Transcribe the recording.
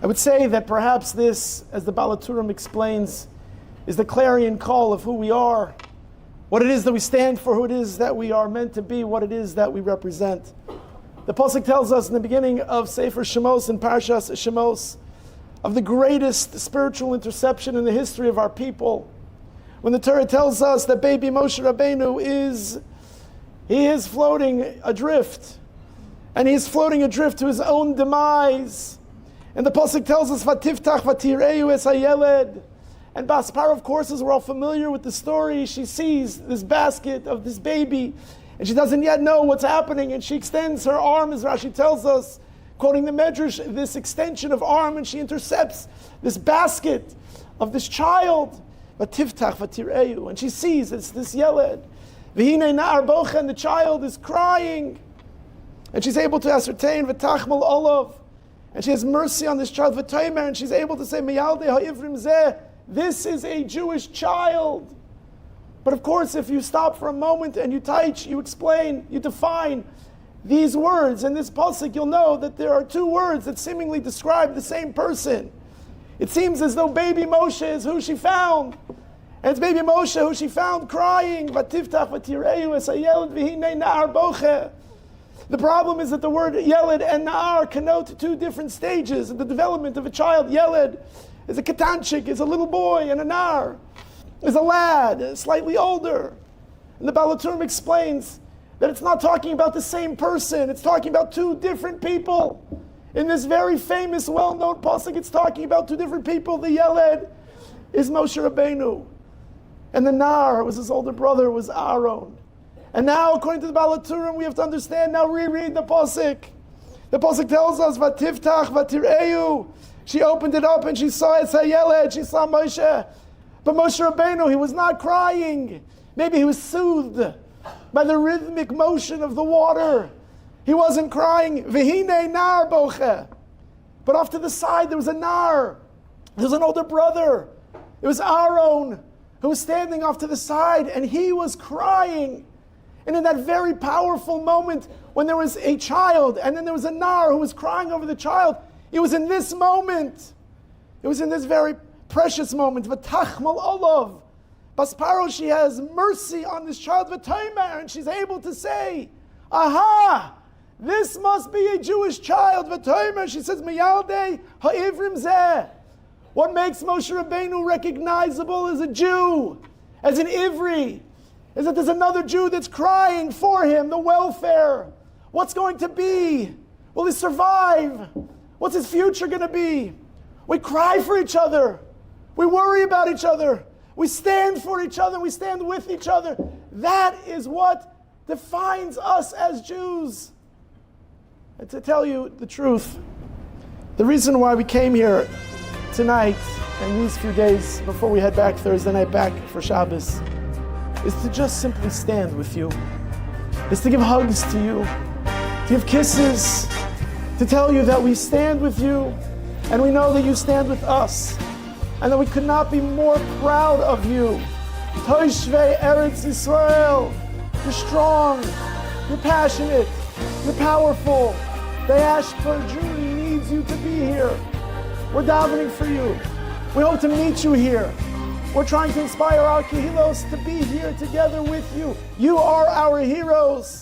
I would say that perhaps this, as the Hatorim explains, is the clarion call of who we are, what it is that we stand for, who it is that we are meant to be, what it is that we represent. The Pasuk tells us in the beginning of Sefer Shemos and Parshas Shemos of the greatest spiritual interception in the history of our people, when the Torah tells us that baby Moshe Rabbeinu is floating adrift, and he is floating adrift to his own demise. And the Pasuk tells us, "Vatiftach vatireu es hayeled." And Baspar, of course, as we're all familiar with the story, she sees this basket of this baby, and she doesn't yet know what's happening, and she extends her arm, as Rashi tells us, quoting the Medrash, this extension of arm, and she intercepts this basket of this child, Vatiftach vatireu, and she sees it's this Yeled, V'hine na'ar bokha, and the child is crying, and she's able to ascertain V'tachmal olav, and she has mercy on this child, V'toimer, and she's able to say Miyaldei ha'ivrim zeh, this is a Jewish child. But of course, if you stop for a moment and you teach, you explain, you define these words in this pasuk, you'll know that there are two words that seemingly describe the same person. It seems as though baby Moshe is who she found. And it's baby Moshe who she found crying. Vatiftach vatireu es hayeled v'hinei na'ar bokha. The problem is that the word Yeled and Na'ar connote two different stages in the development of a child. Yeled is a katanchik, is a little boy, and a Nar is a lad, slightly older. And the Hatorim explains that it's not talking about the same person, it's talking about two different people. In this very famous, well-known pasuk, it's talking about two different people. The Yeled is Moshe Rabbeinu, and the Nar was his older brother, was Aaron. And now, according to the Hatorim, we have to understand, now reread the pasuk. The pasuk tells us, Vatiftach vatireu. She opened it up and she saw it's Hayeled, she saw Moshe. But Moshe Rabbeinu, he was not crying. Maybe he was soothed by the rhythmic motion of the water. He wasn't crying, V'hine nar boche. But off to the side there was a Nar. There was an older brother. It was Aaron who was standing off to the side, and he was crying. And in that very powerful moment when there was a child and then there was a Nar who was crying over the child, it was in this moment, it was in this very precious moment, V'tachmal olav. Basparo, she has mercy on this child, V'toimer, and she's able to say, aha, this must be a Jewish child, V'toimer. She says, Miyaldei ha'ivrim zeh. What makes Moshe Rabbeinu recognizable as a Jew, as an Ivri, is that there's another Jew that's crying for him, the welfare. What's going to be? Will he survive? What's his future going to be? We cry for each other. We worry about each other. We stand for each other. We stand with each other. That is what defines us as Jews. And to tell you the truth, the reason why we came here tonight and these few days before we head back Thursday night back for Shabbos is to just simply stand with you, is to give hugs to you, to give kisses, to tell you that we stand with you and we know that you stand with us and that we could not be more proud of you. Toshvei Eretz Yisrael, you're strong, you're passionate, you're powerful. The Ashper Jury needs you to be here. We're davening for you. We hope to meet you here. We're trying to inspire our Kehilos to be here together with you. You are our heroes.